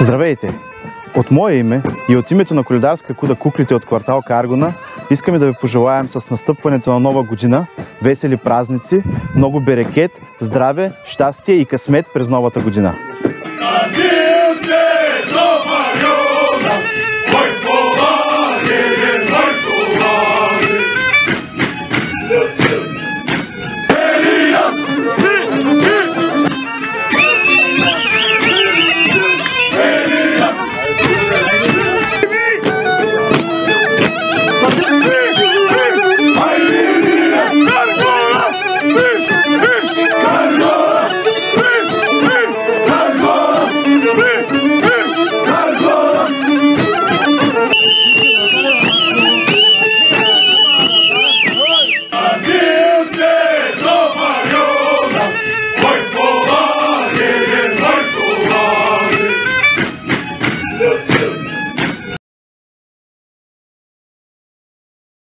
Здравейте! От мое име и от името на коледарска куда Куклите от квартал Каргона искаме да ви пожелаем с настъпването на нова година весели празници, много берекет, здраве, щастие и късмет през новата година!